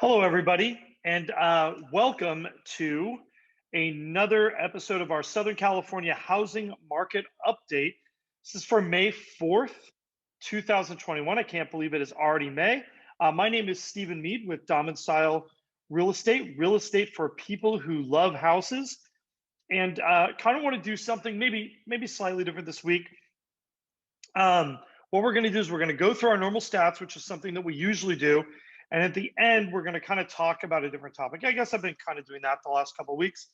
Hello, everybody, and welcome to another episode of our Southern California housing market update. This is for May 4th, 2021. I can't believe it is already May. My name is Stephen Mead with Dom & Style real estate for people who love houses, and kind of want to do something maybe slightly different this week. What we're going to do is we're going to go through our normal stats, which is something that we usually do. And at the end, we're going to kind of talk about a different topic. I guess I've been kind of doing that the last couple of weeks.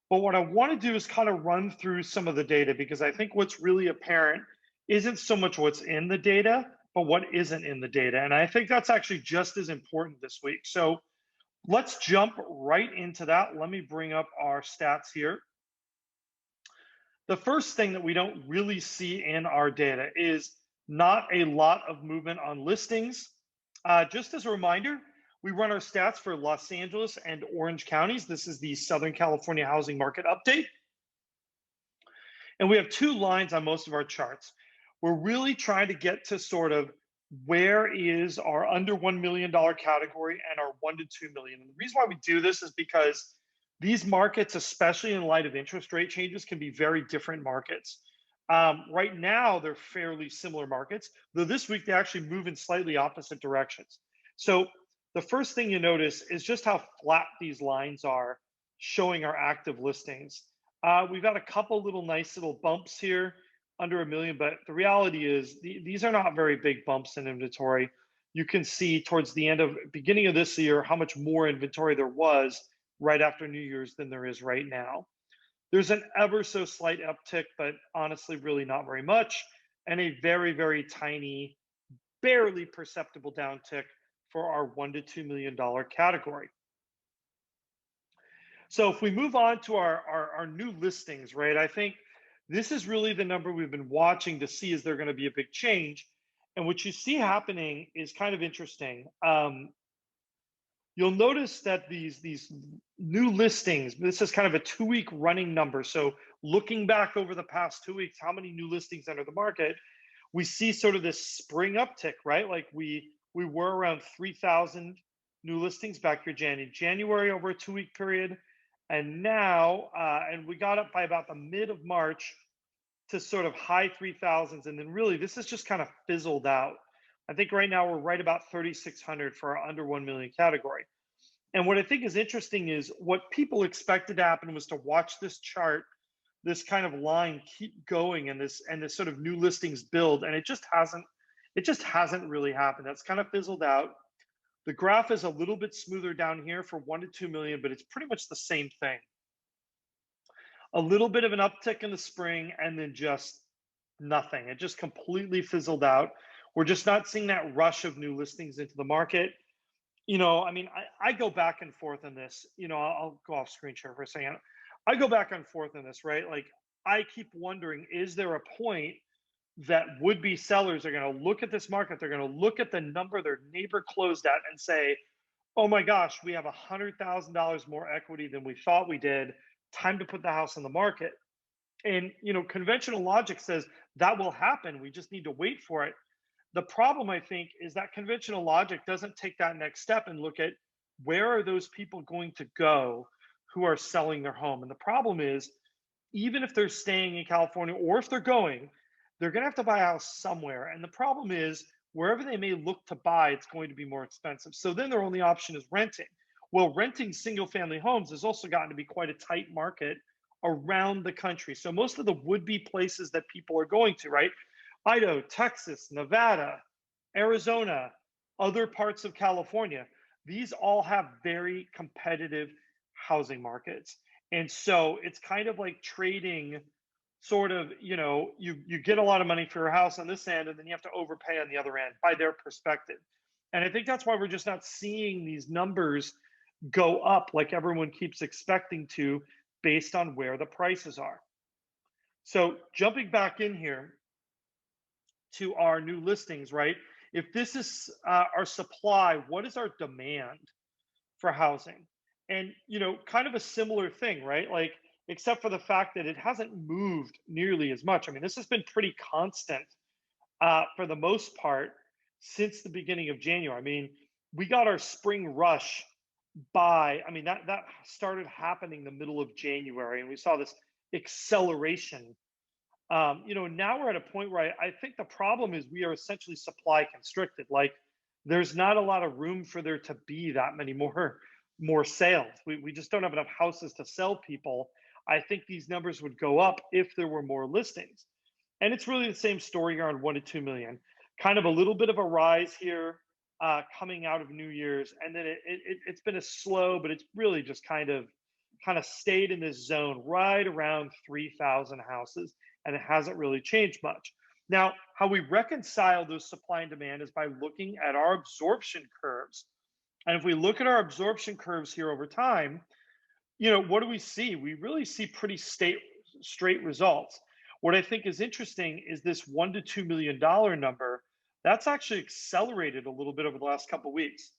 But what I want to do is kind of run through some of the data, because I think what's really apparent isn't so much what's in the data, but what isn't in the data. And I think that's actually just as important this week. So let's jump right into that. Let me bring up our stats here. The first thing that we don't really see in our data is not a lot of movement on listings. Just as a reminder, we run our stats for Los Angeles and Orange counties. This is the Southern California housing market update. And we have two lines on most of our charts. We're really trying to get to sort of where is our under $1 million category and our 1 to 2 million. And the reason why we do this is because these markets, especially in light of interest rate changes, can be very different markets. Right now, they're fairly similar markets, though this week they actually move in slightly opposite directions. So the first thing you notice is just how flat these lines are showing our active listings. We've got a couple nice little bumps here under $1 million, but the reality is these are not very big bumps in inventory. You can see towards the beginning of this year how much more inventory there was right after New Year's than there is right now. There's an ever so slight uptick, but honestly, really not very much, and a very, very tiny, barely perceptible downtick for our $1 to $2 million category. So if we move on to our new listings, right, I think this is really the number we've been watching to see, is there going to be a big change? And what you see happening is kind of interesting. You'll notice that these new listings, this is kind of a 2-week running number. So looking back over the past 2 weeks, how many new listings enter the market, we see sort of this spring uptick, right? Like we were around 3,000 new listings back here January over a 2-week period. And now, and we got up by about the mid of March to sort of high 3,000s. And then really, this is just kind of fizzled out. I think right now we're right about 3,600 for our under 1 million category. And what I think is interesting is what people expected to happen was to watch this chart, this kind of line keep going, and this sort of new listings build, and it just hasn't really happened. That's kind of fizzled out. The graph is a little bit smoother down here for 1 to 2 million, but it's pretty much the same thing. A little bit of an uptick in the spring, and then just nothing. It just completely fizzled out. We're just not seeing that rush of new listings into the market. I mean, I go back and forth on this. I'll go off screen share for a second. I go back and forth on this, right? Like, I keep wondering, is there a point that would-be sellers are going to look at this market, they're going to look at the number their neighbor closed at and say, oh my gosh, we have $100,000 more equity than we thought we did. Time to put the house on the market. And, conventional logic says that will happen. We just need to wait for it. The problem, I think, is that conventional logic doesn't take that next step and look at where are those people going to go who are selling their home. And the problem is, even if they're staying in California or if they're going, they're going to have to buy a house somewhere. And the problem is, wherever they may look to buy, it's going to be more expensive. So then their only option is renting. Well, renting single family homes has also gotten to be quite a tight market around the country. So most of the would-be places that people are going to, right? Idaho, Texas, Nevada, Arizona, other parts of California, these all have very competitive housing markets. And so it's kind of like trading sort of, you get a lot of money for your house on this end, and then you have to overpay on the other end by their perspective. And I think that's why we're just not seeing these numbers go up like everyone keeps expecting to, based on where the prices are. So jumping back in here to our new listings, right? If this is our supply, what is our demand for housing? And, kind of a similar thing, right? Like, except for the fact that it hasn't moved nearly as much. I mean, this has been pretty constant for the most part since the beginning of January. I mean, we got our spring rush by, I mean, that started happening the middle of January, and we saw this acceleration. Now we're at a point where I think the problem is we are essentially supply constricted. Like, there's not a lot of room for there to be that many more sales. We just don't have enough houses to sell people. I think these numbers would go up if there were more listings. And it's really the same story here on 1 to 2 million. Kind of a little bit of a rise here coming out of New Year's, and then it's been a slow, but it's really just kind of stayed in this zone right around 3,000 houses, and it hasn't really changed much. Now, how we reconcile those supply and demand is by looking at our absorption curves. And if we look at our absorption curves here over time, what do we see? We really see pretty straight results. What I think is interesting is this $1 to $2 million number. That's actually accelerated a little bit over the last couple of weeks,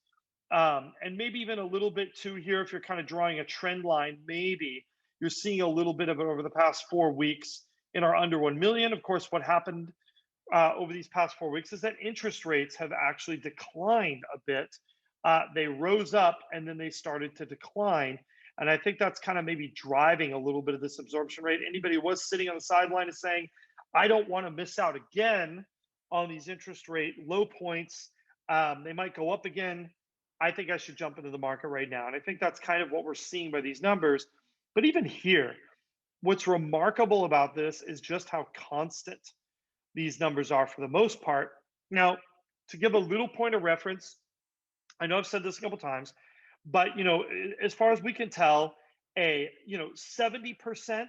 and maybe even a little bit too here. If you're kind of drawing a trend line, maybe you're seeing a little bit of it over the past 4 weeks in our under 1 million. Of course, what happened over these past 4 weeks is that interest rates have actually declined a bit. They rose up and then they started to decline. And I think that's kind of maybe driving a little bit of this absorption rate. Anybody who was sitting on the sideline is saying, I don't want to miss out again on these interest rate low points. They might go up again. I think I should jump into the market right now. And I think that's kind of what we're seeing by these numbers. But even here, what's remarkable about this is just how constant these numbers are for the most part. Now, to give a little point of reference, I know I've said this a couple times, but as far as we can tell, 70%,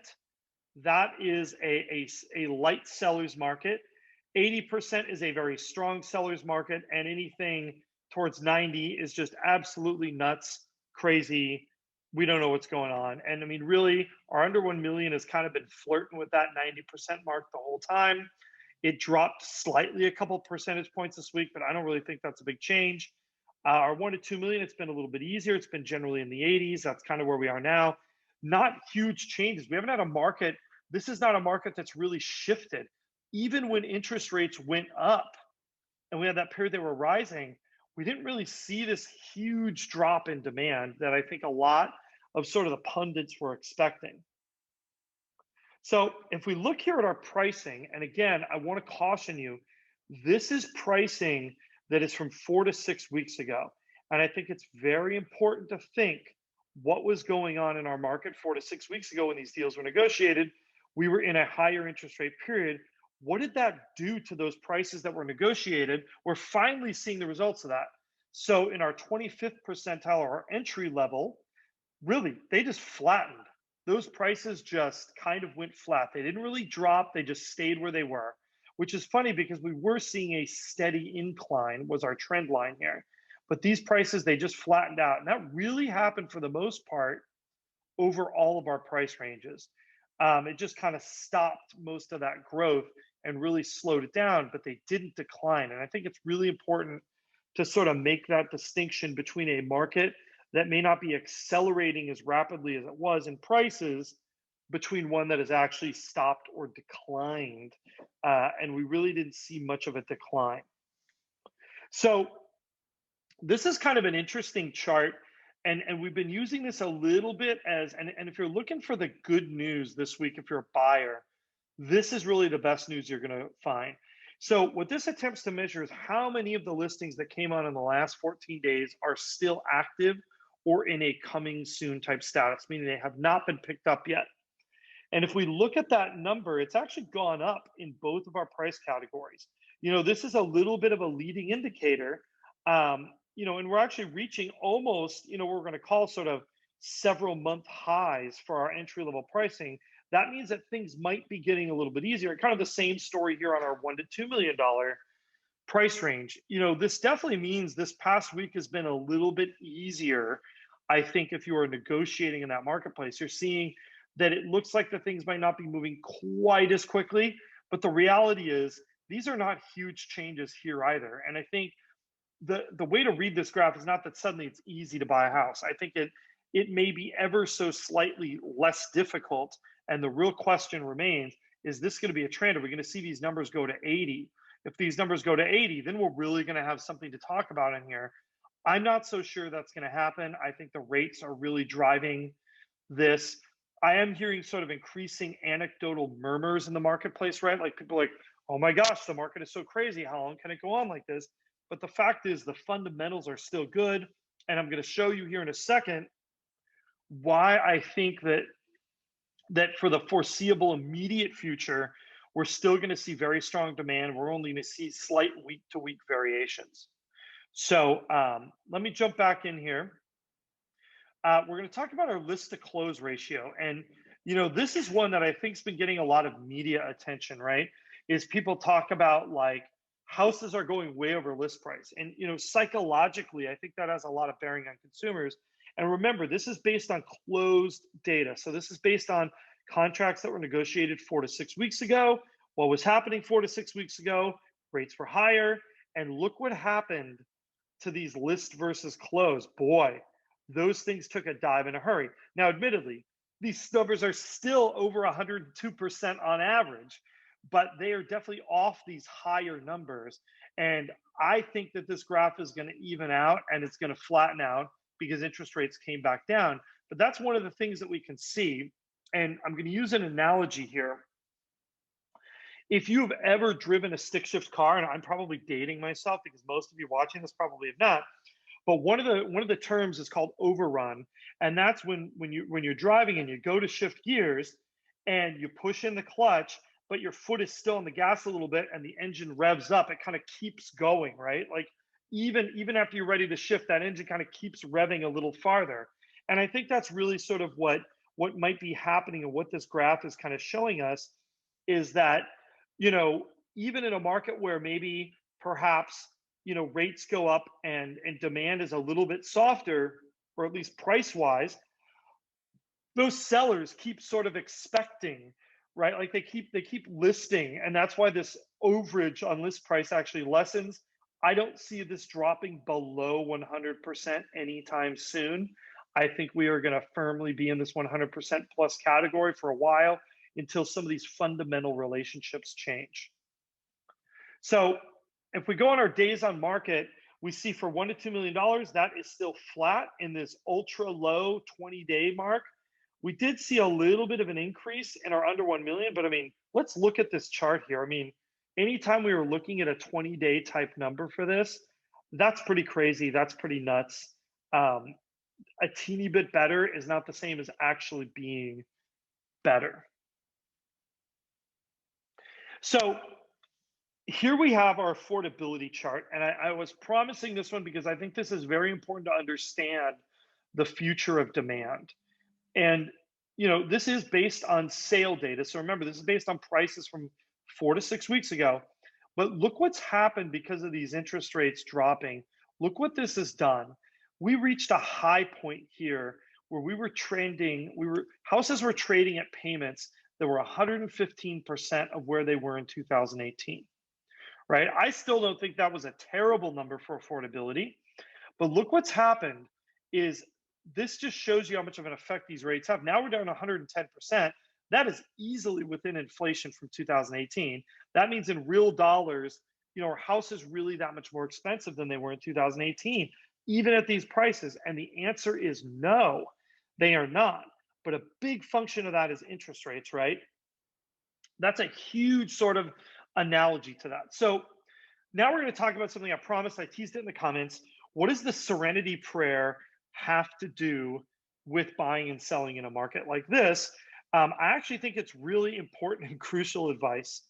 that is a light seller's market. 80% is a very strong seller's market, and anything towards 90 is just absolutely nuts, crazy. We don't know what's going on. And I mean, really, our under 1 million has kind of been flirting with that 90% mark the whole time. It dropped slightly a couple percentage points this week, but I don't really think that's a big change. Our 1 to 2 million, it's been a little bit easier. It's been generally in the 80s. That's kind of where we are now. Not huge changes. We haven't had a market. This is not a market that's really shifted. Even when interest rates went up and we had that period they were rising, we didn't really see this huge drop in demand that I think a lot of sort of the pundits were expecting. So if we look here at our pricing, and again, I want to caution you, this is pricing that is from 4 to 6 weeks ago. And I think it's very important to think what was going on in our market 4 to 6 weeks ago when these deals were negotiated. We were in a higher interest rate period. What did that do to those prices that were negotiated? We're finally seeing the results of that. So in our 25th percentile, our entry level, really, they just flattened. Those prices just kind of went flat. They didn't really drop. They just stayed where they were, which is funny because we were seeing a steady incline was our trend line here. But these prices, they just flattened out. And that really happened for the most part over all of our price ranges. It just kind of stopped most of that growth and really slowed it down, but they didn't decline. And I think it's really important to sort of make that distinction between a market that may not be accelerating as rapidly as it was in prices between one that has actually stopped or declined. And we really didn't see much of a decline. So this is kind of an interesting chart. And we've been using this a little bit and if you're looking for the good news this week, if you're a buyer, this is really the best news you're going to find. So what this attempts to measure is how many of the listings that came on in the last 14 days are still active or in a coming soon type status, meaning they have not been picked up yet. And if we look at that number, it's actually gone up in both of our price categories. This is a little bit of a leading indicator. And we're actually reaching almost, we're going to call sort of several month highs for our entry level pricing. That means that things might be getting a little bit easier. Kind of the same story here on our $1 to $2 million price range. This definitely means this past week has been a little bit easier. I think if you are negotiating in that marketplace, you're seeing that it looks like the things might not be moving quite as quickly, but the reality is these are not huge changes here either. And I think the way to read this graph is not that suddenly it's easy to buy a house. I think it may be ever so slightly less difficult. And the real question remains, is this going to be a trend? Are we going to see these numbers go to 80? If these numbers go to 80, then we're really going to have something to talk about in here. I'm not so sure that's going to happen. I think the rates are really driving this. I am hearing sort of increasing anecdotal murmurs in the marketplace, right? Like people are like, oh my gosh, the market is so crazy. How long can it go on like this? But the fact is, the fundamentals are still good. And I'm going to show you here in a second why I think that for the foreseeable immediate future, we're still going to see very strong demand. We're only going to see slight week to week variations. So let me jump back in here. We're going to talk about our list to close ratio. And, this is one that I think's been getting a lot of media attention, right? Is people talk about like houses are going way over list price. And, psychologically, I think that has a lot of bearing on consumers. And remember, this is based on closed data. So this is based on contracts that were negotiated 4 to 6 weeks ago. What was happening 4 to 6 weeks ago? Rates were higher. And look what happened to these list versus close. Boy, those things took a dive in a hurry. Now, admittedly, these numbers are still over 102% on average, but they are definitely off these higher numbers. And I think that this graph is going to even out and it's going to flatten out because interest rates came back down. But that's one of the things that we can see. And I'm going to use an analogy here. If you've ever driven a stick shift car, and I'm probably dating myself because most of you watching this probably have not, but one of the terms is called overrun, and that's when you're driving and you go to shift gears and you push in the clutch, but your foot is still on the gas a little bit and the engine revs up. It kind of keeps going, right? Like even after you're ready to shift, that engine kind of keeps revving a little farther. And I think that's really sort of what might be happening and what this graph is kind of showing us is that you know even in a market where maybe perhaps rates go up and demand is a little bit softer, or at least price wise, those sellers keep sort of expecting, right? Like they keep listing, and that's why this overage on list price actually lessens. I don't see this dropping below 100% anytime soon. I think we are going to firmly be in this 100% plus category for a while until some of these fundamental relationships change. So if we go on our days on market, we see for $1 to $2 million, that is still flat in this ultra low 20-day mark. We did see a little bit of an increase in our under 1 million, but I mean, let's look at this chart here. I mean, anytime we were looking at a 20-day type number for this, that's pretty crazy. That's pretty nuts. A teeny bit better is not the same as actually being better. So here we have our affordability chart. And I was promising this one because I think this is very important to understand the future of demand. And this is based on sale data. So remember, this is based on prices from 4 to 6 weeks ago. But look what's happened because of these interest rates dropping. Look what this has done. We reached a high point here where houses were trading at payments that were 115% of where they were in 2018. Right? I still don't think that was a terrible number for affordability. But look what's happened is this just shows you how much of an effect these rates have. Now we're down 110%. That is easily within inflation from 2018. That means in real dollars, our house is really that much more expensive than they were in 2018, even at these prices. And the answer is no, they are not. But a big function of that is interest rates, right? That's a huge sort of analogy to that. So now we're going to talk about something I promised. I teased it in the comments. What does the Serenity Prayer have to do with buying and selling in a market like this? I actually think it's really important and crucial advice.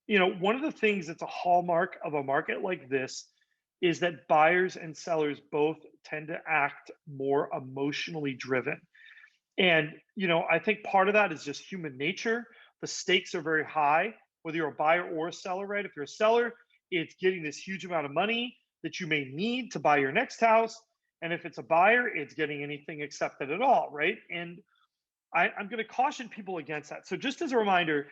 One of the things that's a hallmark of a market like this is that buyers and sellers both tend to act more emotionally driven. And, I think part of that is just human nature. The stakes are very high, whether you're a buyer or a seller, right? If you're a seller, it's getting this huge amount of money that you may need to buy your next house. And if it's a buyer, it's getting anything accepted at all, right? And I'm going to caution people against that. So just as a reminder,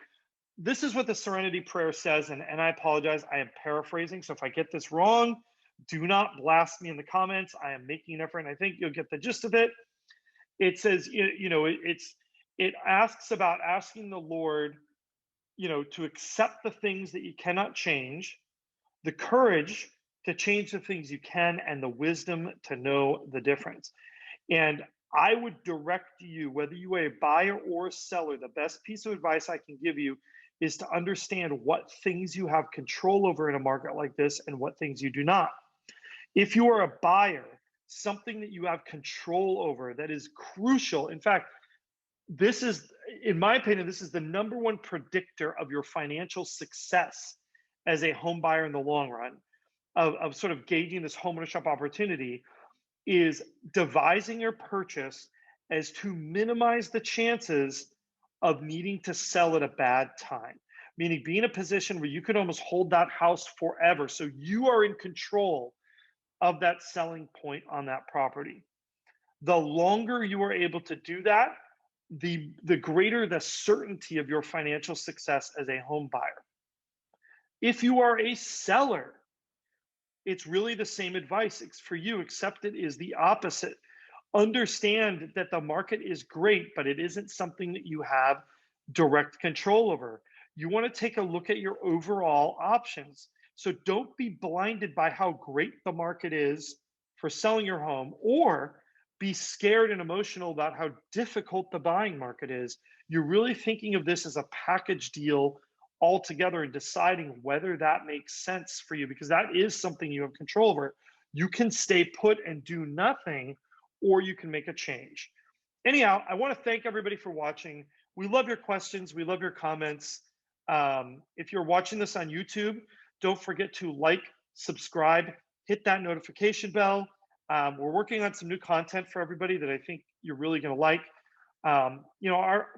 this is what the Serenity Prayer says, and I apologize, I am paraphrasing. So if I get this wrong, do not blast me in the comments. I am making an effort, and I think you'll get the gist of it. It says, it asks about asking the Lord, to accept the things that you cannot change, the courage to change the things you can, and the wisdom to know the difference. And I would direct you, whether you are a buyer or a seller, the best piece of advice I can give you is to understand what things you have control over in a market like this and what things you do not. If you are a buyer, something that you have control over that is crucial. In fact, this is, in my opinion, this is the number one predictor of your financial success as a home buyer in the long run, of sort of gauging this homeownership opportunity, is devising your purchase as to minimize the chances of needing to sell at a bad time. Meaning, be in a position where you could almost hold that house forever. So you are in control of that selling point on that property. The longer you are able to do that, the greater the certainty of your financial success as a home buyer. If you are a seller, it's really the same advice for you, except it is the opposite. Understand that the market is great, but it isn't something that you have direct control over. You want to take a look at your overall options. So don't be blinded by how great the market is for selling your home, or be scared and emotional about how difficult the buying market is. You're really thinking of this as a package deal altogether and deciding whether that makes sense for you, because that is something you have control over. You can stay put and do nothing, or you can make a change. Anyhow, I want to thank everybody for watching. We love your questions. We love your comments. If you're watching this on YouTube, don't forget to like, subscribe, hit that notification bell. We're working on some new content for everybody that I think you're really going to like.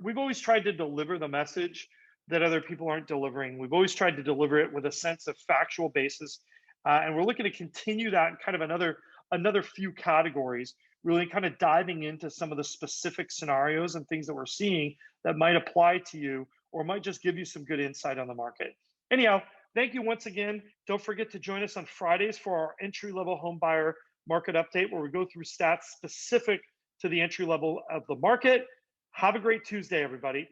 We've always tried to deliver the message that other people aren't delivering. We've always tried to deliver it with a sense of factual basis, and we're looking to continue that in kind of another few categories, really kind of diving into some of the specific scenarios and things that we're seeing that might apply to you, or might just give you some good insight on the market. Anyhow, thank you once again. Don't forget to join us on Fridays for our entry-level home buyer market update, where we go through stats specific to the entry level of the market. Have a great Tuesday, everybody.